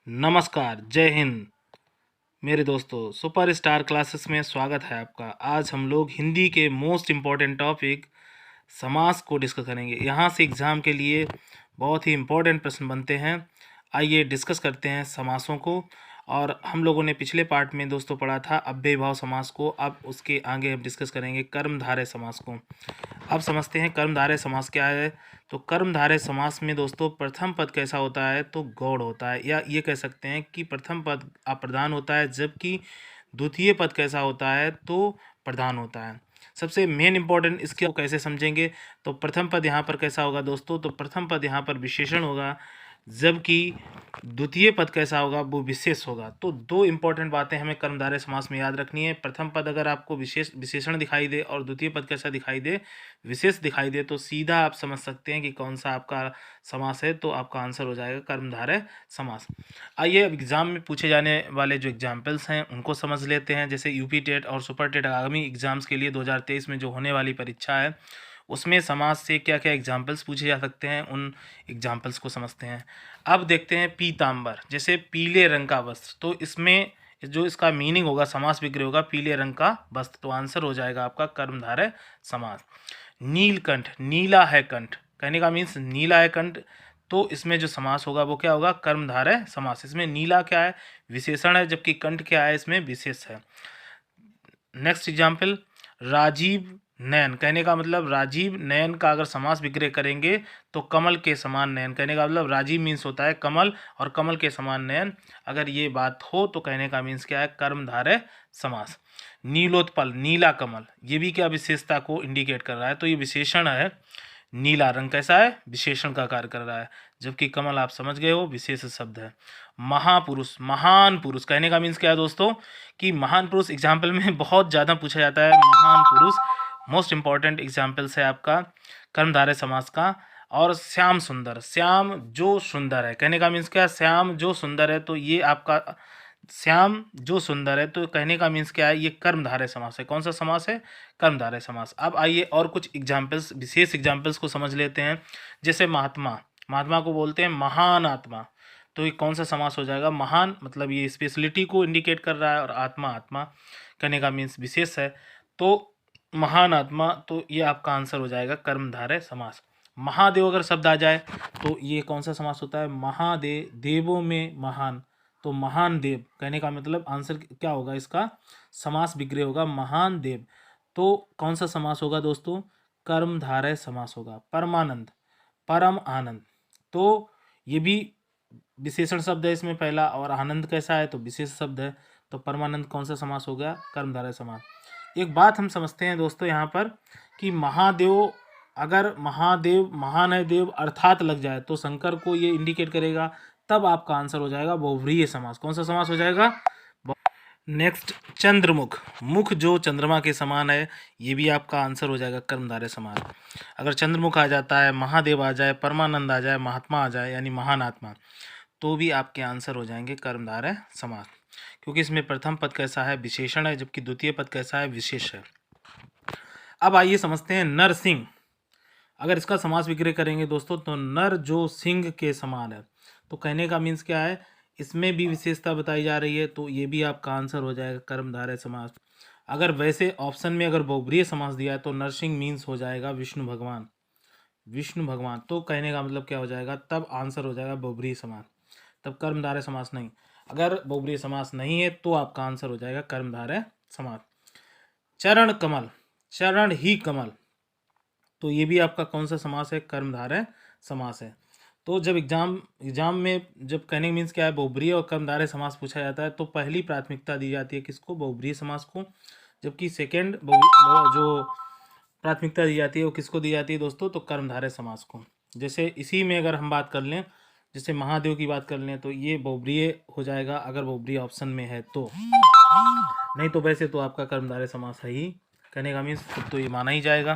नमस्कार, जय हिंद मेरे दोस्तों। सुपर स्टार क्लासेस में स्वागत है आपका। आज हम लोग हिंदी के मोस्ट इम्पॉर्टेंट टॉपिक समास को डिस्कस करेंगे। यहाँ से एग्ज़ाम के लिए बहुत ही इम्पोर्टेंट प्रश्न बनते हैं। आइए डिस्कस करते हैं समासों को। और हम लोगों ने पिछले पार्ट में दोस्तों पढ़ा था अव्ययीभाव समास को। अब उसके आगे हम डिस्कस करेंगे कर्मधारय समास को। अब समझते हैं कर्मधारय समास क्या है। तो कर्मधारय समास में दोस्तों प्रथम पद कैसा होता है, तो गौड़ होता है, या ये कह सकते हैं कि प्रथम पद अप्रधान होता है, जबकि द्वितीय पद कैसा होता है, तो प्रधान होता है। सबसे मेन इंपॉर्टेंट इसके कैसे समझेंगे, तो प्रथम पद यहाँ पर कैसा होगा दोस्तों, तो प्रथम पद यहाँ पर विशेषण होगा, जबकि द्वितीय पद कैसा होगा, वो विशेष होगा। तो दो इंपॉर्टेंट बातें हमें कर्मधारय समास में याद रखनी है। प्रथम पद अगर आपको विशेषण दिखाई दे और द्वितीय पद कैसा दिखाई दे, विशेष दिखाई दे, तो सीधा आप समझ सकते हैं कि कौन सा आपका समास है। तो आपका आंसर हो जाएगा कर्मधारय समास। आइए अब एग्जाम में पूछे जाने वाले जो एग्जाम्पल्स हैं उनको समझ लेते हैं। जैसे यूपी टेट और सुपर टेट आगामी एग्जाम्स के लिए 2023 में जो होने वाली परीक्षा है, उसमें समास से क्या क्या एग्जाम्पल्स पूछे जा सकते हैं, उन एग्जाम्पल्स को समझते हैं। अब देखते हैं पीतांबर, जैसे पीले रंग का वस्त्र। तो इसमें जो इसका मीनिंग होगा, समास विग्रह होगा पीले रंग का वस्त्र। तो आंसर हो जाएगा आपका कर्मधारय समास। नीलकंठ, नीला है कंठ, कहने का मीन्स नीला है कंठ। तो इसमें जो समास होगा वो क्या होगा, कर्मधारय समास। इसमें नीला क्या है, विशेषण है, जबकि कंठ क्या है, इसमें विशेष है। नेक्स्ट एग्जाम्पल, राजीव नयन, कहने का मतलब राजीव नयन का अगर समास विग्रह करेंगे तो कमल के समान नयन, कहने का मतलब राजीव मीन्स होता है कमल, और कमल के समान नयन अगर ये बात हो तो कहने का मीन्स क्या है, कर्मधारय समास। नीलोत्पल, नीला कमल, ये भी क्या विशेषता को इंडिकेट कर रहा है, तो ये विशेषण है। नीला रंग कैसा है, विशेषण का कार्य कर रहा है, जबकि कमल आप समझ गए हो विशेष शब्द है। महापुरुष, महान पुरुष, कहने का मीन्स क्या है दोस्तों, कि महान पुरुष एग्जाम्पल में बहुत ज़्यादा पूछा जाता है। महान पुरुष मोस्ट इंपॉर्टेंट एग्जाम्पल्स है आपका कर्मधारय समास का। और श्याम सुंदर, श्याम जो सुंदर है, कहने का मीन्स क्या है, श्याम जो सुंदर है, तो ये आपका श्याम जो सुंदर है, तो कहने का मीन्स क्या है, ये कर्मधारय समास है। कौन सा समास है, कर्मधारय समास। अब आइए और कुछ एग्जाम्पल्स, विशेष एग्जाम्पल्स को समझ लेते हैं। जैसे महात्मा, महात्मा को बोलते हैं महान आत्मा। तो ये कौन सा समास हो जाएगा, महान मतलब ये स्पेशलिटी को इंडिकेट कर रहा है, और आत्मा, आत्मा कहने का मीन्स विशेष है। तो महान आत्मा, तो ये आपका आंसर हो जाएगा कर्मधारय समास। महादेव अगर शब्द आ जाए तो ये कौन सा समास होता है, महादेव, देवों में महान, तो महान देव, कहने का मतलब आंसर क्या होगा, इसका समास विग्रह होगा महान देव। तो कौन सा समास होगा दोस्तों, कर्मधारय समास होगा। परमानंद, परम आनंद, तो ये भी विशेषण शब्द है इसमें पहला, और आनंद कैसा है, तो विशेष शब्द है। तो परमानंद कौन सा समास हो गया, कर्मधारय समास। एक बात हम समझते हैं दोस्तों यहाँ पर, कि महादेव, अगर महादेव, महान है देव अर्थात लग जाए तो शंकर को ये इंडिकेट करेगा, तब आपका आंसर हो जाएगा बहुव्रीहि समास। कौन सा समास हो जाएगा। नेक्स्ट, चंद्रमुख, मुख जो चंद्रमा के समान है, ये भी आपका आंसर हो जाएगा कर्मधारय समास। अगर चंद्रमुख आ जाता है, महादेव आ जाए, परमानंद आ जाए, महात्मा आ जाए, यानी महान आत्मा, तो भी आपके आंसर हो जाएंगे कर्मधारय समास, क्योंकि इसमें प्रथम पद कैसा है, विशेषण है, जबकि द्वितीय पद कैसा है, विशेष है। अब आइए समझते हैं नरसिंह। अगर इसका समास विग्रह करेंगे दोस्तों, तो नर जो सिंह के समान है, तो कहने का मीन्स क्या है, इसमें भी विशेषता बताई जा रही है, तो ये भी आपका आंसर हो जाएगा कर्मधारय समास। अगर वैसे ऑप्शन में अगर बहुव्रीहि समास दिया है, तो नरसिंह मीन्स हो जाएगा विष्णु भगवान, विष्णु भगवान, तो कहने का मतलब क्या हो जाएगा, तब आंसर हो जाएगा बहुव्रीहि समास, तब कर्मधारय समास नहीं। अगर बहुव्रीहि समास नहीं है तो आपका आंसर हो जाएगा कर्मधारय समास। चरण कमल, चरण ही कमल, तो ये भी आपका कौन सा समास है, कर्मधारय समास है। तो जब एग्जाम में जब कहने मीन्स क्या है, बहुव्रीहि और कर्मधारय समास पूछा जाता है, तो पहली प्राथमिकता दी जाती है किसको, बहुव्रीहि समास को, जबकि सेकेंड जो प्राथमिकता दी जाती है वो किसको दी जाती है दोस्तों, तो कर्मधारय समास को। जैसे इसी में अगर हम बात कर लें, जैसे महादेव की बात कर लें, तो ये बहुव्रीहि हो जाएगा अगर बहुव्रीहि ऑप्शन में है तो, नहीं तो वैसे तो आपका कर्मधारय समास है ही, कहने का मीन्स तो ये माना ही जाएगा।